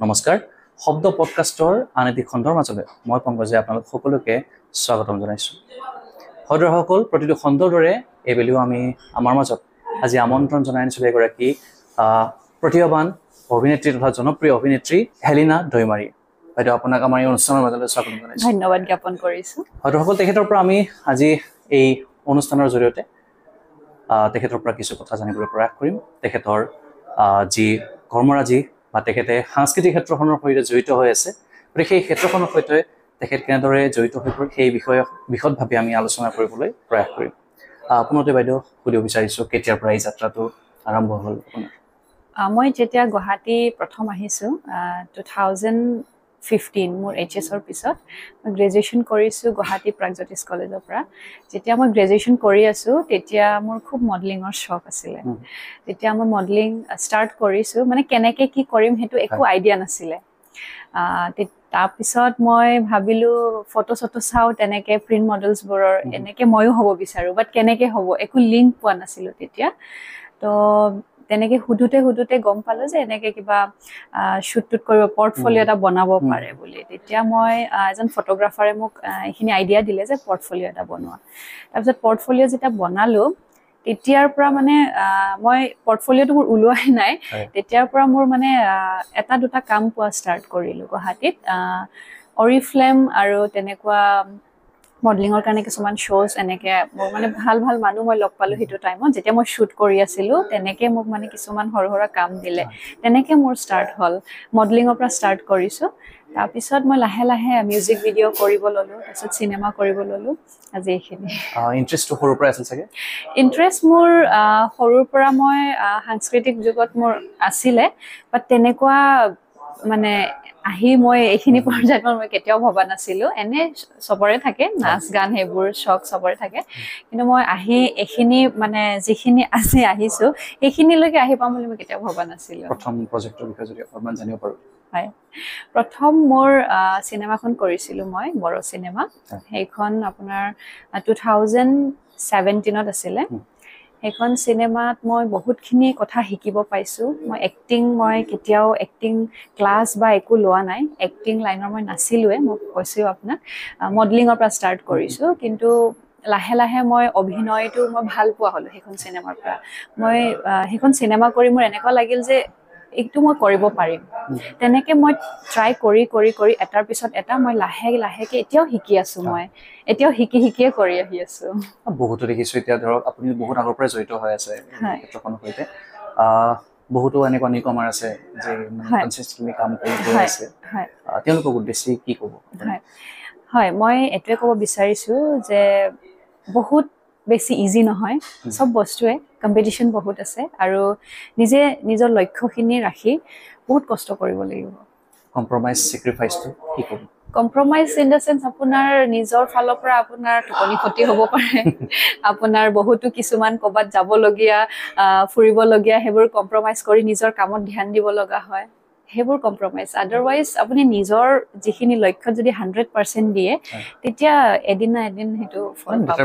নমস্কাৰ শব্দ পডকাষ্টৰ আন এটি খণ্ডৰ মাজলৈ মই পংকজে আপোনালোক সকলোকে স্বাগতম জনাইছোঁ সদৰসকল প্ৰতিটো খণ্ডৰ দৰে এইবেলিও আমি আমাৰ মাজত আজি আমন্ত্ৰণ জনাই আনিছোঁ এগৰাকী প্ৰতিভাৱান অভিনেত্ৰী তথা জনপ্ৰিয় অভিনেত্ৰী হেলিনা দৈমাৰী বাইদেউ আপোনাক আমাৰ এই অনুষ্ঠানৰ মাজলৈ স্বাগতম জনাইছোঁ ধন্যবাদ জ্ঞাপন কৰিছোঁ সদৰসকল তেখেতৰ পৰা আমি আজি এই অনুষ্ঠানৰ জৰিয়তে তেখেতৰ পৰা কিছু কথা জানিবলৈ প্ৰয়াস কৰিম তেখেতৰ যি কৰ্মৰাজি বা তেখেতে সাংস্কৃতিক ক্ষেত্ৰখনৰ সৈতে জড়িত হৈ আছে গতিকে সেই ক্ষেত্ৰখনৰ সৈতে তেখেত কেনেদৰে জড়িত হৈ পৰে সেই বিষয়ত আমি আলোচনা কৰিবলৈ প্ৰয়াস কৰিম আপোনালোকে বাইদেউ সুধিব বিচাৰিছোঁ কেতিয়াৰ পৰা এই যাত্ৰাটো আৰম্ভ হ'ল আপোনাৰ মই যেতিয়া গুৱাহাটী প্ৰথম আহিছোঁ 2015 মোৰ HSৰ পিছত মই গ্ৰেজুৱেশ্যন কৰিছোঁ গুৱাহাটী প্ৰাগজ্যোতিষ কলেজৰ পৰা যেতিয়া মই গ্ৰেজুৱেশ্যন কৰি আছোঁ তেতিয়া মোৰ খুব মডেলিঙৰ চখ আছিলে তেতিয়া মই মডেলিং ষ্টাৰ্ট কৰিছোঁ মানে কেনেকৈ কি কৰিম সেইটো একো আইডিয়া নাছিলে তাৰপিছত মই ভাবিলোঁ ফটো চাওঁ তেনেকৈ প্ৰিণ্ট মডেলছবোৰৰ এনেকৈ ময়ো হ'ব বিচাৰোঁ বাট কেনেকৈ হ'ব একো লিংক পোৱা নাছিলোঁ তেতিয়া তো তেনেকৈ সুধোতে গম পালোঁ যে এনেকৈ কিবা শ্বুট কৰিব পৰ্টফলিঅ' এটা বনাব পাৰে বুলি তেতিয়া মই এজন ফটোগ্ৰাফাৰে মোক এইখিনি আইডিয়া দিলে যে পৰ্টফলিঅ' এটা বনোৱা তাৰপিছত পৰ্টফলিঅ' যেতিয়া বনালোঁ তেতিয়াৰ পৰা মানে মই পৰ্টফলিঅ'টো মোৰ ওলোৱাই নাই তেতিয়াৰ পৰা মোৰ মানে এটা দুটা কাম পোৱা ষ্টাৰ্ট কৰিলোঁ গুৱাহাটীত অৰিফ্লেম আৰু তেনেকুৱা মডেলিঙৰ কাৰণে কিছুমান শ্ব'জ এনেকৈ মোৰ মানে ভাল মানুহ মই লগ পালোঁ সেইটো টাইমত যেতিয়া মই শ্বুট কৰি আছিলোঁ তেনেকৈ মোক মানে কিছুমান সৰু সুৰা কাম দিলে তেনেকৈ মোৰ ষ্টাৰ্ট হ'ল মডেলিঙৰ পৰা ষ্টাৰ্ট কৰিছোঁ তাৰপিছত মই লাহে মিউজিক ভিডিঅ' কৰিব ল'লোঁ তাৰপিছত চিনেমা কৰিব ল'লোঁ আজি এইখিনি ইণ্টাৰেষ্টটো সৰুৰ পৰা আছিল চাগে ইণ্টাৰেষ্ট মোৰ সৰুৰ পৰা মই সাংস্কৃতিক যুগত মোৰ আছিলে বাট তেনেকুৱা মানে আহি মই এইখিনি পৰ্যায়ত মই কেতিয়াও ভবা নাছিলোঁ এনে চবৰে থাকে নাচ গান সেইবোৰ চখ চবৰে থাকে কিন্তু মই আহি এইখিনি মানে যিখিনি আজি আহিছোঁ সেইখিনিলৈকে আহি পাম বুলি মই কেতিয়াও ভবা নাছিলোঁ প্ৰথম প্ৰজেক্টৰ বিষয়ে যদি অকণমান জানিব পাৰোঁ হয় প্ৰথম মোৰ চিনেমাখন কৰিছিলোঁ মই বড়ো চিনেমা সেইখন আপোনাৰ 2017ত আছিলে সেইখন চিনেমাত মই বহুতখিনি কথা শিকিব পাইছোঁ মই কেতিয়াও এক্টিং ক্লাছ বা একো লোৱা নাই এক্টিং লাইনৰ মই নাছিলোঁৱে মই কৈছোঁ আপোনাক মডেলিঙৰ পৰা ষ্টাৰ্ট কৰিছোঁ কিন্তু লাহে মই অভিনয়টো মই ভাল পোৱা হ'লোঁ সেইখন চিনেমাৰ পৰা মই সেইখন চিনেমা কৰি মোৰ এনেকুৱা লাগিল যে এইটো মই কৰিব পাৰিম তেনেকৈ মই ট্ৰাই কৰি এটাৰ পিছত এটা মই লাহেকৈ এতিয়াও শিকি আছোঁ মই এতিয়াও শিকিয়ে কৰি আহি আছোঁ বহুতো দেখিছোঁ এতিয়া ধৰক আপুনি বহুত আগৰ পৰাই জড়িত হৈ আছে ক্ষেত্ৰখনৰ সৈতে বহুতো এনেকুৱা নিকমাৰ আছে যে কনচিষ্টেণ্টলি কাম কৰি আছে তেওঁলোকক উদ্দেশ্যি কি ক'ব হয় মই এইটোৱে ক'ব বিচাৰিছোঁ যে বহুত বেছি ইজি নহয় চব বস্তুৱে কম্পিটিশ্যন বহুত আছে আৰু নিজে নিজৰ লক্ষ্যখিনি ৰাখি বহুত কষ্ট কৰিব লাগিব কম্প্ৰমাইজ ছেক্ৰিফাইচটো কি ক'ব কম্প্ৰমাইজ ইন দ্য চেন্স আপোনাৰ নিজৰ ফালৰ পৰা আপোনাৰ টোপনি ক্ষতি হ'ব পাৰে আপোনাৰ বহুতো কিছুমান ক'ৰবাত যাবলগীয়া ফুৰিবলগীয়া সেইবোৰ কম্প্ৰমাইজ কৰি নিজৰ কামত ধ্যান দিব লগা হয় সেইবোৰ কম্প্ৰমাইজ আদাৰৱাইজ আপুনি নিজৰ যিখিনি লক্ষ্যত যদি 100% দিয়ে তেতিয়া এদিন না এদিন সেইটো ফল পাব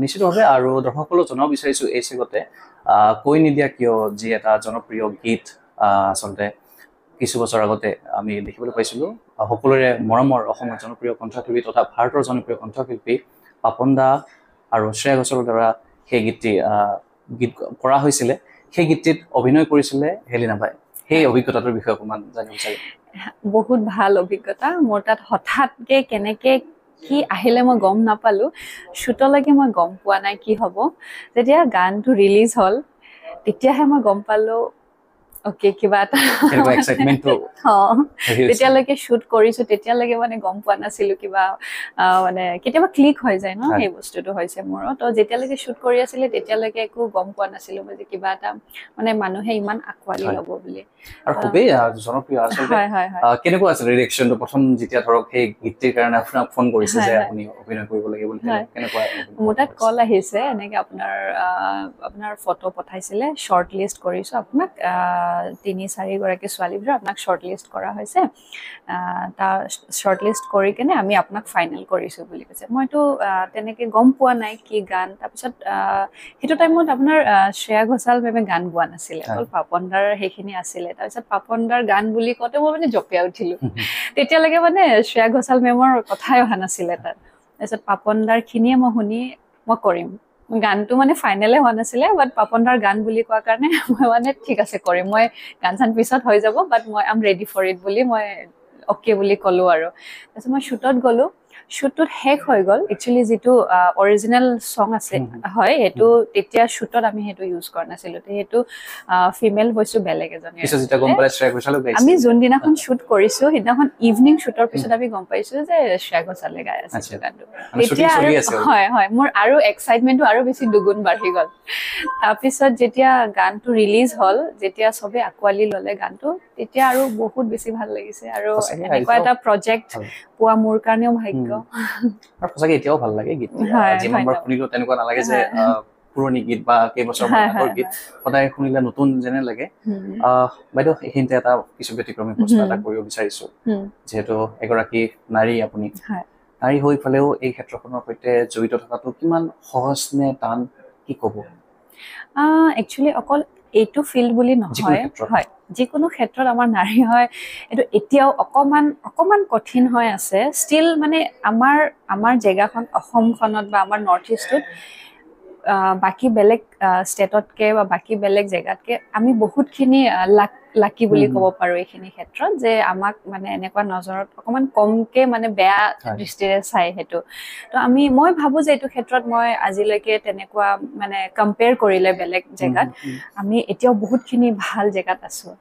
নিশ্চিতভাৱে আৰু দৰ্শকসকলক জনাব বিচাৰিছোঁ এই চেগতে কৈ নিদিয়া কিয় যি এটা জনপ্ৰিয় গীত আচলতে কিছু বছৰ আগতে আমি দেখিবলৈ পাইছিলোঁ সকলোৰে মৰমৰ অসমৰ জনপ্ৰিয় কণ্ঠশিল্পী তথা ভাৰতৰ জনপ্ৰিয় কণ্ঠশিল্পী পাপন দা আৰু শ্ৰেয়া ঘোষালৰ দ্বাৰা সেই গীতটি গীত কৰা হৈছিলে সেই গীতটিত অভিনয় কৰিছিলে হেলিনা বাই সেই অভিজ্ঞতাটোৰ বিষয়ে অকণমান জানিব বিচাৰিম বহুত ভাল অভিজ্ঞতা মোৰ তাত হঠাৎকৈ কেনেকৈ কি আহিলে মই গম নাপালোঁ শ্বুটলৈকে মই গম পোৱা নাই কি হ'ব যেতিয়া গানটো ৰিলিজ হ'ল তেতিয়াহে মই গম পালোঁ অ'কে কিবা এটা তেতিয়ালৈকে শ্বুট কৰিছোঁ তেতিয়ালৈকে মানে গম পোৱা নাছিলোঁ কিবা মানে কেতিয়াবা ক্লিক হৈ যায় ন সেই বস্তুটো হৈছে মোৰ তো যেতিয়ালৈকে শ্বুট কৰি আছিলে তেতিয়ালৈকে একো গম পোৱা নাছিলোঁ যে কিবা এটা মানে মানুহে ইমান আঁকোৱালি ল'ব বুলি আৰু খুবেই জনপ্ৰিয় আচলতে কেনেকুৱা আছিল ৰিয়েকশ্যনটো প্ৰথম যেতিয়া ধৰক সেই গীতটিৰ কাৰণে আপোনাক ফোন কৰিছে যে আপুনি অভিনয় কৰিব লাগে বুলি কেনেকুৱা মোৰ তাত কল আহিছে এনেকৈ আপোনাৰ ফটো পঠাইছিলে শ্বৰ্ট লিষ্ট কৰিছোঁ আপোনাক 3-4 গৰাকী ছোৱালীৰ ভিতৰত আপোনাক শ্বৰ্ট লিষ্ট কৰা হৈছে তাৰ শ্বৰ্ট লিষ্ট কৰি কেনে আমি আপোনাক ফাইনেল কৰিছোঁ বুলি কৈছে মইতো তেনেকৈ গম পোৱা নাই কি গান তাৰপিছত সেইটো টাইমত আপোনাৰ শ্ৰেয়া ঘোষাল মেমে গান গোৱা নাছিলে অকল পাপন দাৰ সেইখিনি আছিলে তাৰপিছত পাপন দাৰ গান বুলি কওঁতে মই মানে জঁপিয়াই উঠিলোঁ তেতিয়ালৈকে মানে শ্ৰেয়া ঘোষাল মেমৰ কথাই অহা নাছিলে তাত তাৰপিছত পাপন দাৰ খিনিয়ে মই শুনি মই কৰিম গানটো মানে ফাইনেলে হোৱা নাছিলে বাট পাপন দাৰ গান বুলি কোৱাৰ কাৰণে মই মানে ঠিক আছে কৰিম মই গান চান পিছত হৈ যাব বাট মই আম ৰেডি ফৰ ইট বুলি মই অ'কে বুলি ক'লোঁ আৰু তাৰপিছত মই শ্বুটত গ'লোঁ শ্বুটটোত শেষ হৈ গ'ল একচুৱেলি যিটো অৰিজিনেল ছং আছে হয় সেইটো তেতিয়া শ্বুটত আমি সেইটো ইউজ কৰা নাছিলোঁ সেইটো ফিমেল ভইচটো বেলেগ এজনী আমি যোনদিনাখন শ্বুট কৰিছোঁ সেইদিনাখন ইভিনিং শ্বুটৰ পিছত আমি গম পাইছোঁ যে শ্ৰেয়া ঘোষালে গাই আছে গানটো তেতিয়া হয় হয় মোৰ আৰু এক্সাইটমেণ্টটো আৰু বেছি দুগুণ বাঢ়ি গ'ল তাৰপিছত যেতিয়া গানটো ৰিলিজ হ'ল যেতিয়া চবে আঁকোৱালি ল'লে গানটো তেতিয়া আৰু বহুত বেছি ভাল লাগিছে আৰু এনেকুৱা এটা প্ৰজেক্ট পোৱা মোৰ কাৰণেও ভাগ্য আৰু সঁচাকৈ এতিয়াও ভাল লাগে গীত যিমান বাৰ শুনিলেও তেনেকুৱা নালাগে যে পুৰণি গীত বা কেইবছৰমান আগৰ গীত সদায় শুনিলে নতুন যেনে লাগে বাইদেউ এইখিনিতে এটা কিছু ব্যতিক্ৰমী প্ৰশ্ন এটা কৰিব বিচাৰিছোঁ যিহেতু এগৰাকী নাৰী আপুনি নাৰী হৈ ফালেও এই ক্ষেত্ৰখনৰ সৈতে জড়িত থকাটো কিমান সহজ নে টান কি ক'ব একচুৱেলি অকল এইটো ফিল্ড বুলি নহয় হয় যিকোনো ক্ষেত্ৰত আমাৰ নাৰী হয় এইটো এতিয়াও অকণমান কঠিন হৈ আছে ষ্টিল মানে আমাৰ জেগাখন অসমখনত বা আমাৰ নৰ্থ ইষ্টত বাকী বেলেগ ষ্টেটতকৈ বা বাকী বেলেগ জেগাতকৈ আমি বহুতখিনি লাকি বুলি ক'ব পাৰোঁ এইখিনি ক্ষেত্ৰত যে আমাক মানে এনেকুৱা নজৰত অকণমান কমকৈ মানে বেয়া দৃষ্টিৰে চাই সেইটো তো মই ভাবোঁ যে এইটো ক্ষেত্ৰত মই আজিলৈকে তেনেকুৱা মানে কম্পেয়াৰ কৰিলে বেলেগ জেগাত আমি এতিয়াও বহুতখিনি ভাল জেগাত আছোঁ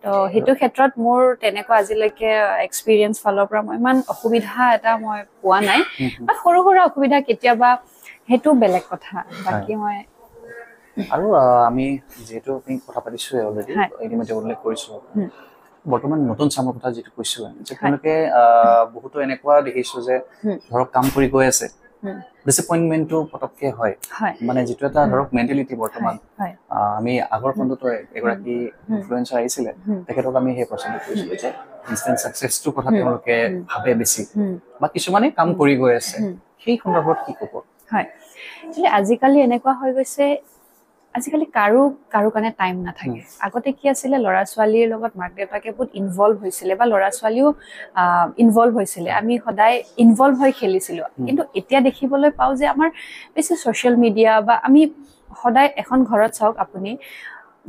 তো সেইটো ক্ষেত্ৰত মোৰ তেনেকুৱা আজিলৈকে এক্সপিৰিয়েঞ্চ ফালৰ পৰা মই ইমান অসুবিধা এটা মই পোৱা নাই বা সৰু সুৰা অসুবিধা কেতিয়াবা সেইটো বেলেগ কথা বাকী মই আৰু আমি যিহেতু আমি কথা পাতিছোঁৱে অলৰেডি ইতিমধ্যে উল্লেখ কৰিছোঁ বৰ্তমান নতুন চামৰ কথা যিটো কৈছোঁ যে তেওঁলোকে বহুতো এনেকুৱা দেখিছোঁ যে ধৰক কাম কৰি গৈ আছে ডিসএপইন্টমেন্টটো পটককে হয় মানে যেটো এটা ধৰক মেন্টালিটি বৰ্তমান আমি আগৰ খণ্ডটো এগৰাকী ইনফ্লুয়েন্সাৰ আহিছিলে তেখেতক আমি সেই প্ৰশ্নটো কৰিছিলোঁ যে ইনষ্টেন্ট সাকসেছটো কথা তেওঁলোকে ভাবে বেছি বা কিছুমানে কাম কৰি গৈ আছে সেই সন্দৰ্ভত কি ক'ব হয় আজিকালি এনেকুৱা হৈ গৈছে আজিকালি কাৰো কাৰণে টাইম নাথাকে আগতে কি আছিলে ল'ৰা ছোৱালীৰ লগত মাক দেউতাকে বহুত ইনভলভ হৈছিলে বা ল'ৰা ছোৱালীও ইনভলভ হৈছিলে আমি সদায় ইনভলভ হৈ খেলিছিলোঁ কিন্তু এতিয়া দেখিবলৈ পাওঁ যে আমাৰ বেছি ছ'চিয়েল মিডিয়া বা আমি সদায় এখন ঘৰত চাওক আপুনি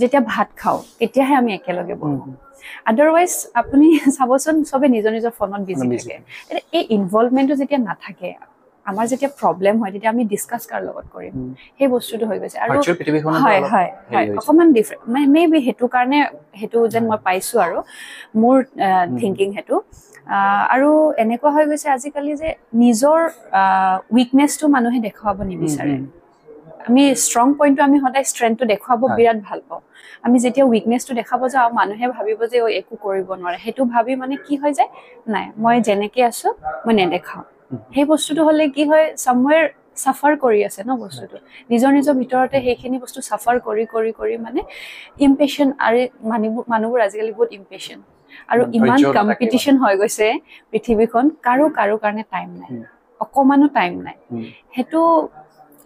যেতিয়া ভাত খাওঁ তেতিয়াহে আমি একেলগে বহোঁ আদাৰৱাইজ আপুনি চাবচোন চবে নিজৰ নিজৰ ফোনত বিজি থাকে এই ইনভলভমেণ্টটো যেতিয়া নাথাকে আমাৰ যেতিয়া প্ৰব্লেম হয় তেতিয়া আমি ডিসকাস কাৰ লগত কৰিম সেই বস্তুটো হৈ গৈছে আৰু হয় হয় হয় অকমান ডিফাৰেন্ট মেবি হেতু কাৰণে হেতু যেন মই পাইছো আৰু মোৰ থিংকিং হেতু আৰু এনেকুৱা হৈ গৈছে আজিকালি যে নিজৰ উইকনেছটো মানুহে দেখাব নিবিচাৰে আমি ষ্ট্ৰং পইণ্টটো আমি সদায় ষ্ট্ৰেংথটো দেখাব বিৰাট ভাল পাওঁ আমি যেতিয়া উইকনেছটো দেখাব যাওঁ মানুহে ভাবিব যে একো কৰিব নোৱাৰে হেতু ভাবি মানে কি হৈ যায় নাই মই যেনেকৈ আছো মই নেদেখাওঁ সেই বস্তুটো হলে কি হয় সামৱেৰ সাফাৰ কৰি আছে ন বস্তুটো নিজৰ ভিতৰতে সেইখিনি বস্তু সাফাৰ কৰি মানে ইম্পেশেন্ট আৰু মানুহবোৰ আজিকালি বহুত ইম্পেশেন্ট আৰু ইমান কম্পিটিশন হৈ গৈছে পৃথিৱীখন কাৰো কাৰণে টাইম নাই অকমানো টাইম নাই হেতু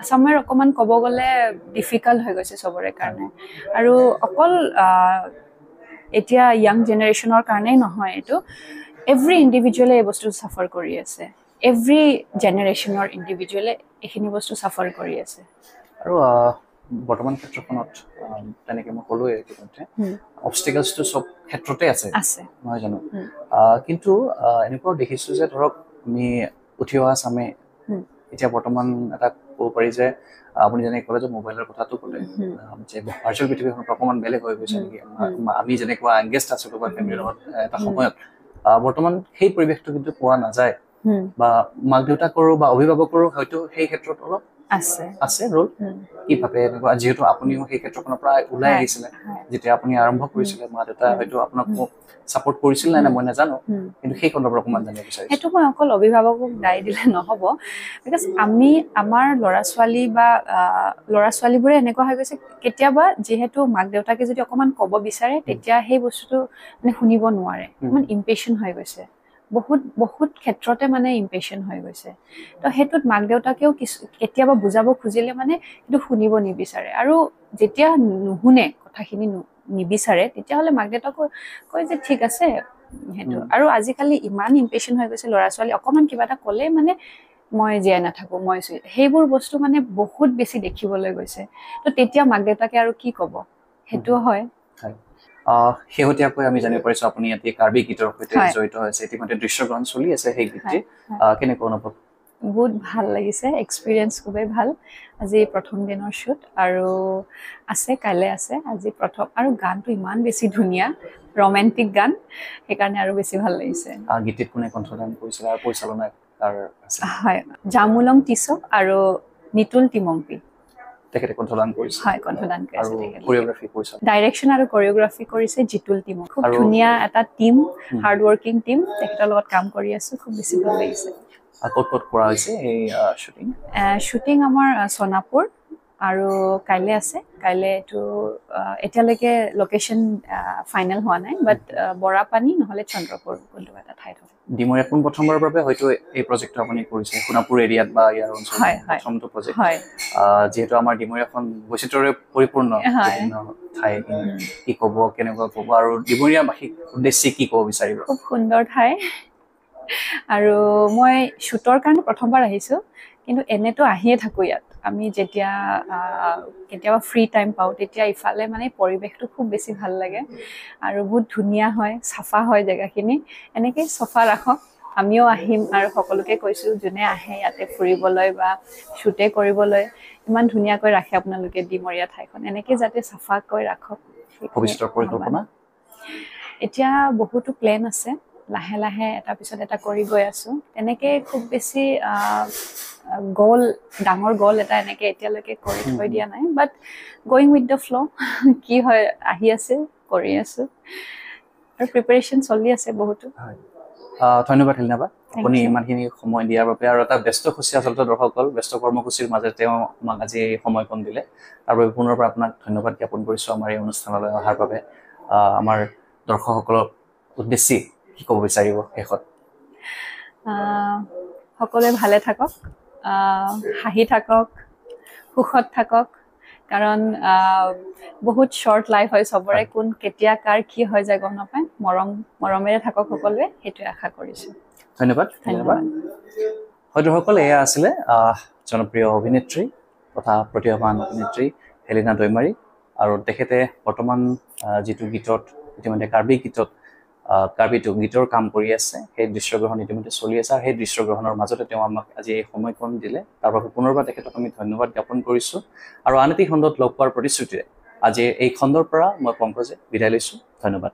সামৱেৰ অকমান ক'ব গ'লে ডিফিকাল্ট হৈ গৈছে সবৰে কাৰণে আৰু অকল এতিয়া ইয়াং জেনেৰেশ্যনৰ কাৰণেই নহয় এইটো এভৰি ইণ্ডিভিজুৱেলে এই বস্তু সাফাৰ কৰি আছে এভৰি জেনেৰেশ্যনৰ ইণ্ডিভিজুৱেলে এইখিনি বস্তু সাফাৰ কৰি আছে আৰু বৰ্তমান ক্ষেত্ৰখনত তেনেকৈ মই ক'লোৱে ইতিমধ্যে অবষ্টিকলছটো চব ক্ষেত্ৰতে আছে নহয় জানো কিন্তু এনেকুৱাও দেখিছোঁ যে ধৰক আমি উঠি অহা চামে এতিয়া বৰ্তমান এটা ক'ব পাৰি যে আপুনি যেনেকৈ ক'লে যে মোবাইলৰ কথাটো ক'লে যে ভাৰ্চুৱেল পৃথিৱীখন অকণমান বেলেগ হৈ গৈছে নেকি আমি যেনেকুৱা এংগেজড আছিলোঁ বা ফেমিলিৰ লগত এটা সময়ত বৰ্তমান সেই পৰিৱেশটো কিন্তু পোৱা নাযায় বা মাক দেউতাকৰো বা অভিভাৱকৰো হয়তো সেই ক্ষেত্ৰত অলপ আছে আছে ৰোল কি ভাবে এনেকুৱা যিহেতু আপুনিও সেই ক্ষেত্ৰখনৰ পৰা ওলাই আহিছিলে যেতিয়া আপুনি আৰম্ভ কৰিছিলে মা দেউতা হয়তো আপোনাক ছাপোৰ্ট কৰিছিল নে মই নাজানো কিন্তু সেই সন্দৰ্ভত অকণমান জানিব বিচাৰিছোঁ সেইটো মই অকল অভিভাৱকক দায় দিলে নহ'ব বিকজ আমাৰ ল'ৰা ছোৱালীবোৰে এনেকুৱা হৈ গৈছে কেতিয়াবা যিহেতু মাক দেউতাকে যদি অকণমান ক'ব বিচাৰে তেতিয়া সেই বস্তুটো মানে শুনিব নোৱাৰে ইমান ইম্পেশ্যন হৈ গৈছে বহুত ক্ষেত্ৰতে মানে ইম্পেশ্যন হৈ গৈছে তো সেইটোত মাক দেউতাকেও কেতিয়াবা বুজাব খুজিলে মানে সেইটো শুনিব নিবিচাৰে আৰু যেতিয়া নুশুনে কথাখিনি নিবিচাৰে তেতিয়াহ'লে মাক দেউতাকো কয় যে ঠিক আছে সেইটো আৰু আজিকালি ইমান ইম্পেশ্যন হৈ গৈছে ল'ৰা ছোৱালী অকণমান কিবা এটা ক'লে মানে মই জীয়াই নাথাকোঁ সেইবোৰ বস্তু মানে বহুত বেছি দেখিবলৈ গৈছে তো তেতিয়া মাক দেউতাকে আৰু কি ক'ব সেইটো হয় শেহতীয়াকৈ আমি জানিব পাৰিছোঁ আপুনি ইয়াতে কাৰ্বি গীতৰ সৈতে জড়িত হৈছে ইতিমধ্যে দৃশ্যগ্ৰহণ চলি আছে সেই গীতটি কেনেকুৱা অনুভৱ বহুত ভাল লাগিছে এক্সপিৰিয়েঞ্চ খুবেই ভাল আজি প্ৰথম দিনৰ শ্বুট আৰু আছে কাইলৈ আছে আজি প্ৰথম আৰু গানটো ইমান বেছি ধুনীয়া ৰোমেণ্টিক গান সেইকাৰণে আৰু বেছি ভাল লাগিছে গীতটিত কোনে কণ্ঠদান কৰিছিল আৰু পৰিচালনা হয় জামুলং টিছক আৰু নিতুল টিমম্পি তেখেতে কণ্ঠদান কৰিছে হয় কণ্ঠদান কৰিছে কোৰিঅগ্ৰাফি কৰিছে ডাইৰেকশ্যন আৰু কোৰিঅগ্ৰাফি কৰিছে জিতুল টিমক খুব ধুনীয়া এটা টিম হাৰ্ড ৱৰ্কিং টিম তেখেতৰ লগত কাম কৰি আছো খুব বেছি ভাল লাগিছে ক'ত কৰা হৈছে এই শ্বুটিং আমাৰ সোণাপুৰ আৰু কাইলৈ আছে কাইলৈ এইটো এতিয়ালৈকে লোকেশ্যন ফাইনেল হোৱা নাই বাট বৰাপানী নহ'লে চন্দ্ৰপুৰ কোনটো এটা ঠাইত হ'ব ডিমৰীয়া পোন প্ৰথমবাৰৰ বাবে হয়তো এই প্ৰজেক্টটো আপুনি কৰিছে সোণাপুৰ এৰিয়াত বা ইয়াৰ অঞ্চলত প্ৰথমটো প্ৰজেক্ট যিহেতু আমাৰ ডিমৰীয়াখন বৈচিত্ৰ্যৰে পৰিপূৰ্ণ বিভিন্ন ঠাই কি ক'ব কেনেকুৱা ক'ব আৰু ডিমৰীয়াবাসীক উদ্দেশ্যে কি ক'ব বিচাৰিব খুব সুন্দৰ ঠাই আৰু মই শ্বুটৰ কাৰণে প্ৰথমবাৰ আহিছোঁ কিন্তু এনেতো আহিয়ে থাকোঁ ইয়াত আমি যেতিয়া কেতিয়াবা ফ্ৰী টাইম পাওঁ তেতিয়া ইফালে মানে পৰিৱেশটো খুব বেছি ভাল লাগে আৰু বহুত ধুনীয়া হয় চাফা হয় জেগাখিনি এনেকৈ চাফা ৰাখক আমিও আহিম আৰু সকলোকে কৈছোঁ যোনে আহে ইয়াতে ফুৰিবলৈ বা শ্বুটে কৰিবলৈ ইমান ধুনীয়াকৈ ৰাখে আপোনালোকে ডিমৰীয়া ঠাইখন এনেকৈ যাতে চাফাকৈ ৰাখক ভৱিষ্যতৰ পৰিকল্পনা এতিয়া বহুতো প্লেন আছে লাহে লাহে এটাৰ পিছত এটা কৰি গৈ আছোঁ তেনেকৈ খুব বেছি ডাঙৰ গ'ল এটা এনেকৈ এতিয়ালৈকে কৰি থৈ দিয়া নাই বাট গয়িং উইথ দ্য ফ্ল' কি হয় আহি আছে কৰি আছোঁ আৰু প্ৰিপেৰেশ্যন চলি আছে বহুতো ধন্যবাদ হেলিনাবা আপুনি ইমানখিনি সময় দিয়াৰ বাবে আৰু এটা ব্যস্তসূচী আচলতে দৰ্শকসকল ব্যস্ত কৰ্মসূচীৰ মাজেৰে তেওঁ আমাক আজি এই সময়কণ দিলে তাৰ বাবে পুনৰবাৰ আপোনাক ধন্যবাদ জ্ঞাপন কৰিছোঁ আমাৰ এই অনুষ্ঠানলৈ অহাৰ বাবে আমাৰ দৰ্শকসকলক উদ্দেশ্যি কি ক'ব বিচাৰিব শেষত সকলোৱে ভালে থাকক হাঁহি থাকক সুখত থাকক কাৰণ বহুত শ্বৰ্ট লাইফ হয় চবৰে কোন কেতিয়া কাৰ কি হৈ যায় গম নাপায় মৰমেৰে থাকক সকলোৱে সেইটোৱে আশা কৰিছোঁ ধন্যবাদ হয়তো সকল এয়া আছিলে জনপ্ৰিয় অভিনেত্ৰী তথা প্ৰতিভাৱান অভিনেত্ৰী হেলিনা দৈমাৰী আৰু তেখেতে বৰ্তমান যিটো গীতত ইতিমধ্যে কাৰ্বিটো গীতৰ কাম কৰি আছে সেই দৃশ্যগ্ৰহণ ইতিমধ্যে চলি আছে আৰু সেই দৃশ্যগ্ৰহণৰ মাজতে তেওঁ আমাক আজি এই সময়কণ দিলে তাৰ বাবে পুনৰবাৰ তেখেতক আমি ধন্যবাদ জ্ঞাপন কৰিছোঁ আৰু আন এটি খণ্ডত লগ পোৱাৰ প্ৰতিশ্ৰুতিৰে আজি এই খণ্ডৰ পৰা মই পংকজে বিদায় লৈছোঁ ধন্যবাদ